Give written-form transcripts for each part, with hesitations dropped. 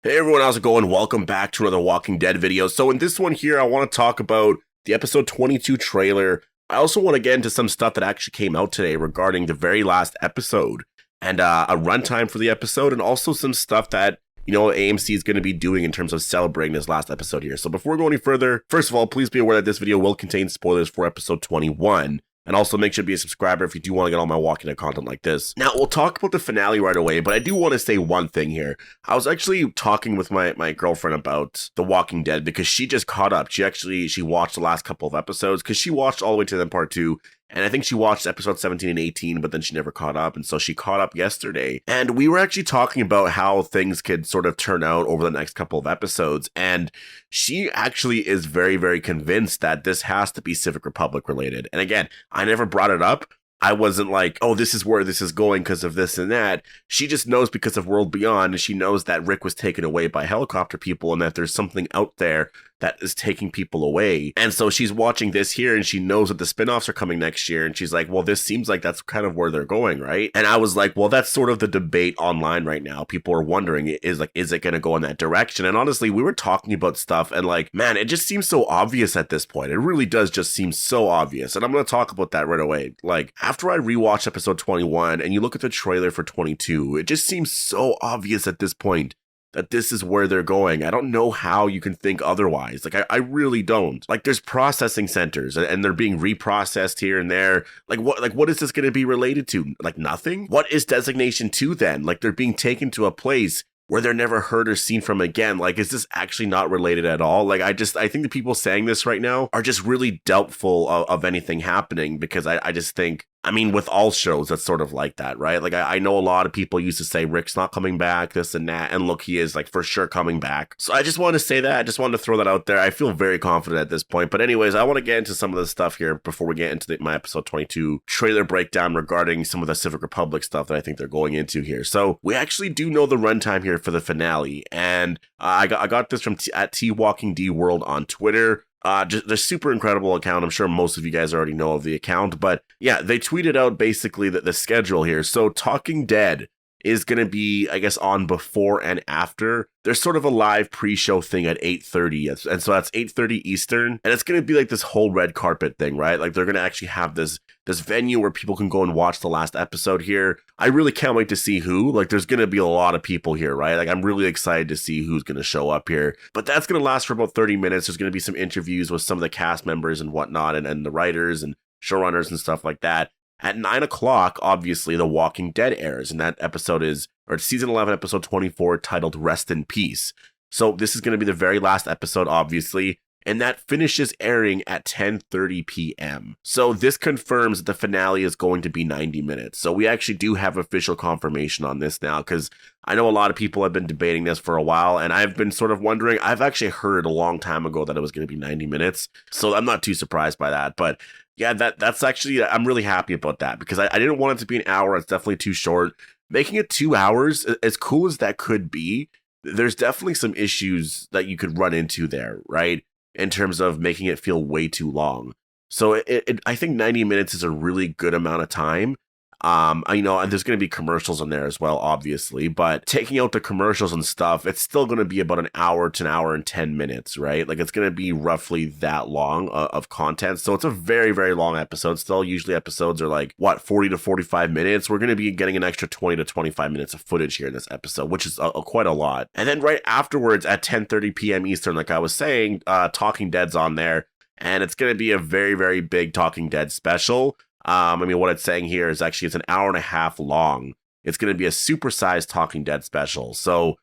Hey everyone, how's it going? Welcome back to another Walking Dead video. So in this one here, I want to talk about the episode 22 trailer. I also want to get into some stuff that actually came out today regarding the very last episode and a runtime for the episode, and also some stuff that, AMC is going to be doing in terms of celebrating this last episode here. So before we go any further, first of all, please be aware that this video will contain spoilers for episode 21. And also make sure to be a subscriber if you do want to get all my Walking Dead content like this. Now, we'll talk about the finale right away, but I do want to say one thing here. I was actually talking with my girlfriend about The Walking Dead because she just caught up. She watched the last couple of episodes because she watched all the way to then part 2. And I think she watched episode 17 and 18, but then she never caught up. And so she caught up yesterday. And we were actually talking about how things could sort of turn out over the next couple of episodes. And she actually is very, very convinced that this has to be Civic Republic related. And again, I never brought it up. I wasn't like, oh, this is where this is going because of this and that. She just knows because of World Beyond, and she knows that Rick was taken away by helicopter people and that there's something out there that is taking people away. And so she's watching this here and she knows that the spinoffs are coming next year. And she's like, well, this seems like that's kind of where they're going, right? And I was like, well, that's sort of the debate online right now. People are wondering, is it going to go in that direction? And honestly, we were talking about stuff and like, man, it just seems so obvious at this point. It really does just seem so obvious. And I'm going to talk about that right away. Like, after I rewatched episode 21 and you look at the trailer for 22, it just seems so obvious at this point that this is where they're going. I don't know how you can think otherwise. Like, I really don't. Like, there's processing centers and they're being reprocessed here and there. Like, what is this going to be related to? Like, nothing? What is Designation 2 then? Like, they're being taken to a place where they're never heard or seen from again. Like, is this actually not related at all? Like, I think the people saying this right now are just really doubtful of anything happening, because I just think, I mean, with all shows, that's sort of like that, right? Like, I know a lot of people used to say Rick's not coming back, this and that, and look, he is, like, for sure coming back. So I just wanted to say that. I just wanted to throw that out there. I feel very confident at this point. But anyways, I want to get into some of the stuff here before we get into my episode 22 trailer breakdown regarding some of the Civic Republic stuff that I think they're going into here. So we actually do know the runtime here for the finale, and I got this from at TWalkingDWorld on Twitter. Just a super incredible account. I'm sure most of you guys already know of the account, but yeah, they tweeted out basically the schedule here. So Talking Dead is going to be, I guess, on before and after. There's sort of a live pre-show thing at 8:30, and so that's 8:30 Eastern, and it's going to be like this whole red carpet thing, right? Like, they're going to actually have this venue where people can go and watch the last episode here. I really can't wait to see who. Like, there's going to be a lot of people here, right? Like, I'm really excited to see who's going to show up here, but that's going to last for about 30 minutes. There's going to be some interviews with some of the cast members and whatnot, and the writers and showrunners and stuff like that. At 9 o'clock, obviously, The Walking Dead airs, and that episode is, or season 11, episode 24, titled Rest in Peace. So this is going to be the very last episode, obviously, and that finishes airing at 10:30 p.m. So this confirms that the finale is going to be 90 minutes. So we actually do have official confirmation on this now, because I know a lot of people have been debating this for a while, and I've been sort of wondering. I've actually heard a long time ago that it was going to be 90 minutes, so I'm not too surprised by that, but yeah, that's actually, I'm really happy about that, because I didn't want it to be an hour. It's definitely too short. Making it 2 hours, as cool as that could be, there's definitely some issues that you could run into there, right? In terms of making it feel way too long. So I think 90 minutes is a really good amount of time. And there's going to be commercials in there as well, obviously, but taking out the commercials and stuff, it's still going to be about an hour to an hour and 10 minutes, right? Like, it's going to be roughly that long of content. So it's a very, very long episode still. Usually episodes are like, 40 to 45 minutes. We're going to be getting an extra 20 to 25 minutes of footage here in this episode, which is quite a lot. And then right afterwards at 10:30 p.m. Eastern, like I was saying, Talking Dead's on there, and it's going to be a very, very big Talking Dead special. What it's saying here is actually it's an hour and a half long. It's going to be a supersized Talking Dead special. So,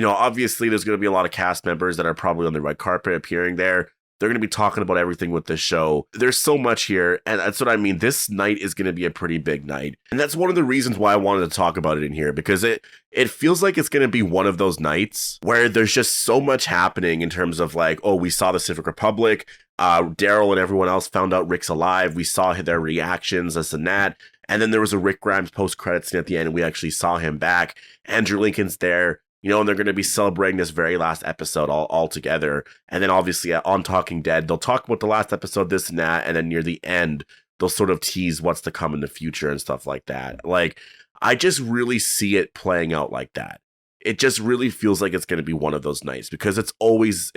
obviously there's going to be a lot of cast members that are probably on the red carpet appearing there. They're going to be talking about everything with this show. There's so much here, and that's what I mean. This night is going to be a pretty big night. And that's one of the reasons why I wanted to talk about it in here, because it feels like it's going to be one of those nights where there's just so much happening in terms of like, oh, we saw the Civic Republic. Daryl and everyone else found out Rick's alive. We saw their reactions, this and that. And then there was a Rick Grimes post-credits scene at the end, and we actually saw him back. Andrew Lincoln's there. And they're going to be celebrating this very last episode all together. And then obviously on Talking Dead, they'll talk about the last episode, this and that. And then near the end, they'll sort of tease what's to come in the future and stuff like that. Like, I just really see it playing out like that. it just really feels like it's going to be one of those nights because it's always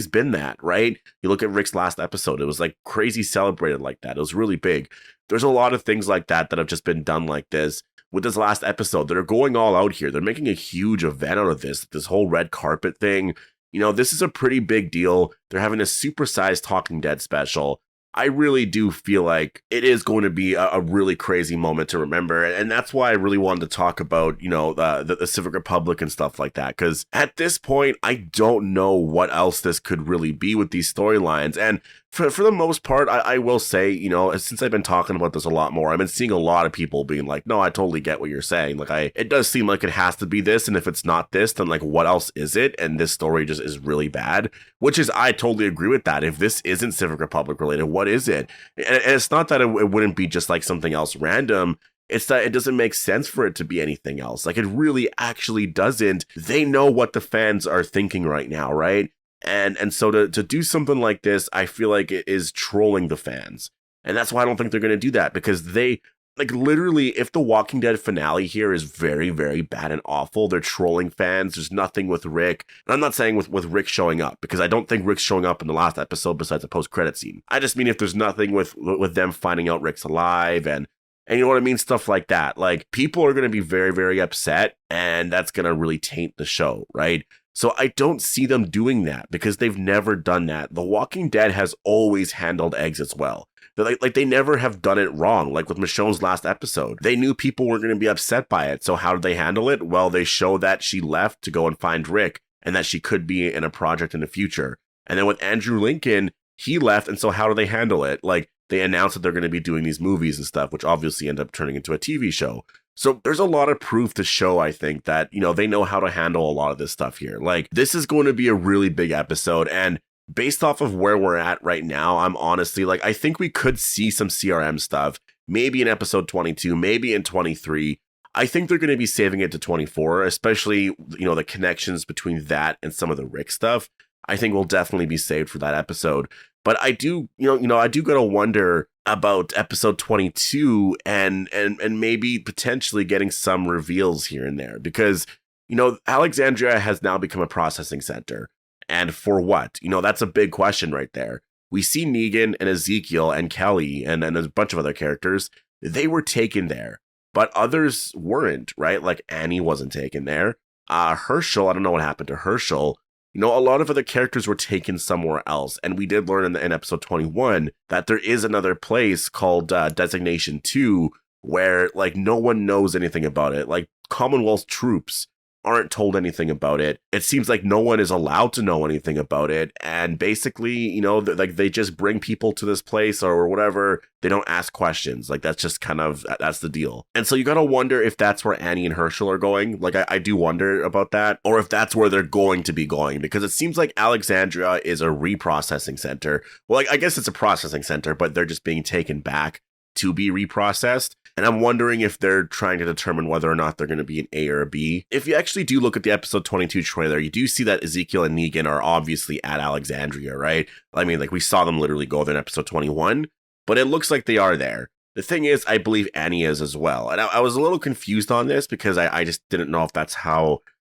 been that, right? You look at Rick's last episode, it was like crazy celebrated like that. It was really big. There's a lot of things like that have just been done like this. With this last episode, they're going all out here. They're making a huge event out of this whole red carpet thing. This is a pretty big deal. They're having a supersized Talking Dead special. I really do feel like it is going to be a really crazy moment to remember. And that's why I really wanted to talk about, the Civic Republic and stuff like that. Because at this point, I don't know what else this could really be with these storylines. And for the most part, I will say, since I've been talking about this a lot more, I've been seeing a lot of people being like, no, I totally get what you're saying. Like, it does seem like it has to be this. And if it's not this, then like, what else is it? And this story just is really bad, which is, I totally agree with that. If this isn't Civic Republic related, what is it? And it's not that it wouldn't be just like something else random. It's that it doesn't make sense for it to be anything else. Like, it really actually doesn't. They know what the fans are thinking right now, right? And so to do something like this, I feel like it is trolling the fans. And that's why I don't think they're going to do that, because they, like, literally, if the Walking Dead finale here is very, very bad and awful, they're trolling fans. There's nothing with Rick. And I'm not saying with Rick showing up, because I don't think Rick's showing up in the last episode besides a post-credit scene. I just mean if there's nothing with them finding out Rick's alive and you know what I mean? Stuff like that. Like, people are going to be very, very upset, and that's going to really taint the show, right? So I don't see them doing that because they've never done that. The Walking Dead has always handled exits well. Like they never have done it wrong. Like with Michonne's last episode, they knew people weren't going to be upset by it. So how did they handle it? Well, they show that she left to go and find Rick and that she could be in a project in the future. And then with Andrew Lincoln, he left. And so how do they handle it? Like, they announced that they're going to be doing these movies and stuff, which obviously end up turning into a TV show. So there's a lot of proof to show, I think, that, they know how to handle a lot of this stuff here. Like, this is going to be a really big episode. And based off of where we're at right now, I'm honestly like, I think we could see some CRM stuff, maybe in episode 22, maybe in 23. I think they're going to be saving it to 24, especially, the connections between that and some of the Rick stuff. I think will definitely be saved for that episode. But I do, I do gotta wonder about episode 22 and maybe potentially getting some reveals here and there, because, Alexandria has now become a processing center. And for what? That's a big question right there. We see Negan and Ezekiel and Kelly and there's a bunch of other characters. They were taken there, but others weren't, right? Like Annie wasn't taken there. Herschel, I don't know what happened to Herschel. A lot of other characters were taken somewhere else. And we did learn in episode 21 that there is another place called Designation 2 where, like, no one knows anything about it. Like, Commonwealth troops aren't told anything about it. It seems like no one is allowed to know anything about it. And basically, like, they just bring people to this place or whatever. They don't ask questions. Like, that's just that's the deal. And so you got to wonder if that's where Annie and Herschel are going. Like, I do wonder about that, or if that's where they're going to be going, because it seems like Alexandria is a reprocessing center. Well, I guess it's a processing center, but they're just being taken back to be reprocessed. And I'm wondering if they're trying to determine whether or not they're going to be an A or a B. If you actually do look at the episode 22 trailer, you do see that Ezekiel and Negan are obviously at Alexandria, right? I mean, like, we saw them literally go there in episode 21, but it looks like they are there. The thing is, I believe Annie is as well. And I was a little confused on this because I just didn't know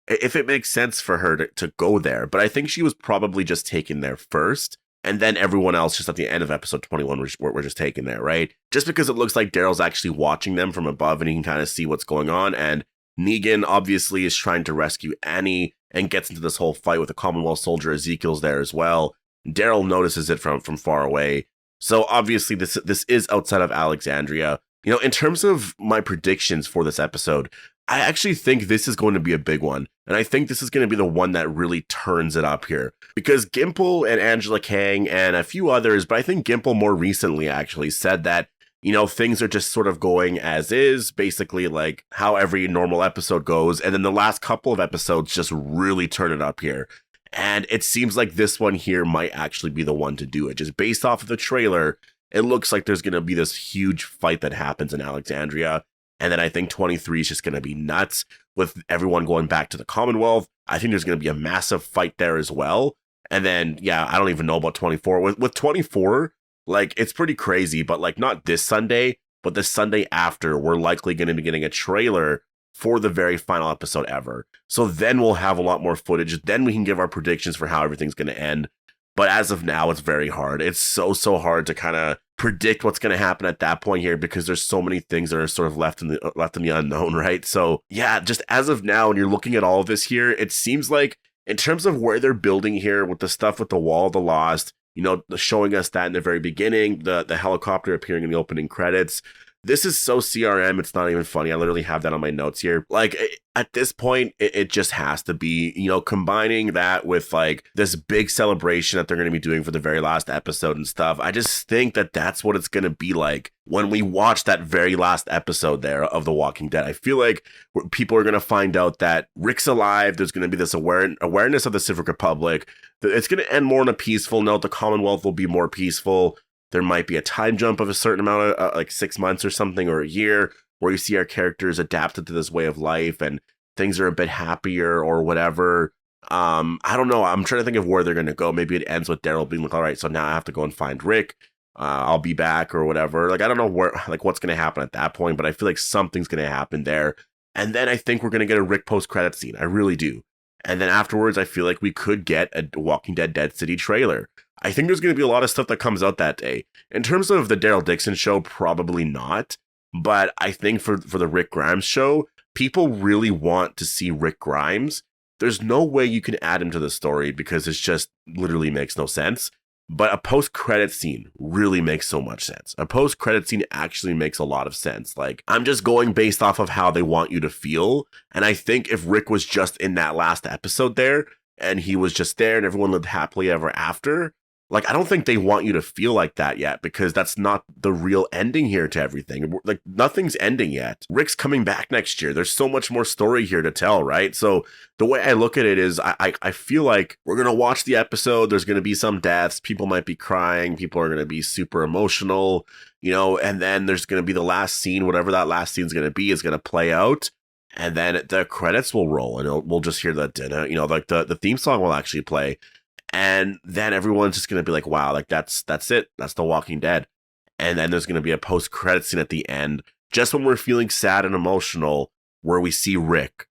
if it makes sense for her to go there. But I think she was probably just taken there first. And then everyone else just at the end of episode 21 we're just taken there, right? Just because it looks like Daryl's actually watching them from above and he can kind of see what's going on. And Negan obviously is trying to rescue Annie and gets into this whole fight with a Commonwealth soldier. Ezekiel's there as well. Daryl notices it from far away. So obviously this is outside of Alexandria. In terms of my predictions for this episode, I actually think this is going to be a big one. And I think this is going to be the one that really turns it up here. Because Gimple and Angela Kang and a few others, but I think Gimple more recently actually said that, things are just sort of going as is, basically like how every normal episode goes. And then the last couple of episodes just really turn it up here. And it seems like this one here might actually be the one to do it. Just based off of the trailer, it looks like there's going to be this huge fight that happens in Alexandria. And then I think 23 is just going to be nuts with everyone going back to the Commonwealth. I think there's going to be a massive fight there as well. And then, yeah, I don't even know about 24. With 24, like, it's pretty crazy, but like not this Sunday, but the Sunday after, we're likely going to be getting a trailer for the very final episode ever. So then we'll have a lot more footage. Then we can give our predictions for how everything's going to end. But as of now, it's very hard. It's so hard to kind of predict what's going to happen at that point here, because there's so many things that are sort of left in the unknown, right? So yeah, just as of now, when you're looking at all of this here, it seems like in terms of where they're building here with the stuff with the Wall of the Lost, you know, showing us that in the very beginning, the helicopter appearing in the opening credits. This is so CRM, it's not even funny. I literally have that on my notes here. Like, at this point, it just has to be, you know, combining that with like this big celebration that they're going to be doing for the very last episode and stuff. I just think that that's what it's going to be like when we watch that very last episode there of The Walking Dead. I feel like people are going to find out that Rick's alive. There's going to be this awareness of the Civic Republic. It's going to end more on a peaceful note. The Commonwealth will be more peaceful. There might be a time jump of a certain amount of like 6 months or something, or a year, where you see our characters adapted to this way of life and things are a bit happier or whatever. I don't know. I'm trying to think of where they're going to go. Maybe it ends with Daryl being like, all right, so now I have to go and find Rick. I'll be back or whatever. Like, I don't know what's going to happen at that point, but I feel like something's going to happen there. And then I think we're going to get a Rick post-credit scene. I really do. And then afterwards, I feel like we could get a Walking Dead Dead City trailer. I think there's going to be a lot of stuff that comes out that day. In terms of the Daryl Dixon show, probably not. But I think for the Rick Grimes show, people really want to see Rick Grimes. There's no way you can add him to the story because it's just literally makes no sense. But a post-credit scene really makes so much sense. A post-credit scene actually makes a lot of sense. Like, I'm just going based off of how they want you to feel. And I think if Rick was just in that last episode there, and he was just there and everyone lived happily ever after, like, I don't think they want you to feel like that yet, because that's not the real ending here to everything. Like, nothing's ending yet. Rick's coming back next year. There's so much more story here to tell, right? So the way I look at it is I feel like we're going to watch the episode. There's going to be some deaths. People might be crying. People are going to be super emotional, you know, and then there's going to be the last scene, whatever that last scene is going to be, is going to play out. And then the credits will roll and we'll just hear the, you know, like the theme song will actually play. And then everyone's just going to be like, wow, like that's it. That's The Walking Dead. And then there's going to be a post-credit scene at the end, just when we're feeling sad and emotional, where we see Rick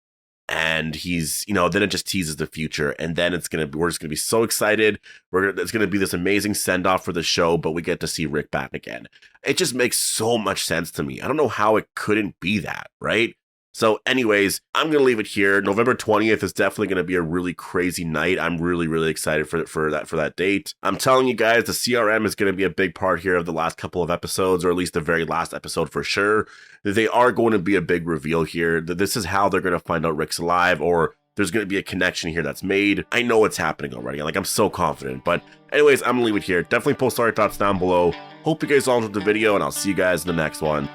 and he's, you know, then it just teases the future. And then we're just going to be so excited. It's going to be this amazing send-off for the show, but we get to see Rick back again. It just makes so much sense to me. I don't know how it couldn't be that, right? So anyways, I'm going to leave it here. November 20th is definitely going to be a really crazy night. I'm really, really excited for that date. I'm telling you guys, the CRM is going to be a big part here of the last couple of episodes, or at least the very last episode for sure. They are going to be a big reveal here. This is how they're going to find out Rick's alive, or there's going to be a connection here that's made. I know it's happening already. Like, I'm so confident. But anyways, I'm going to leave it here. Definitely post our thoughts down below. Hope you guys all enjoyed the video, and I'll see you guys in the next one.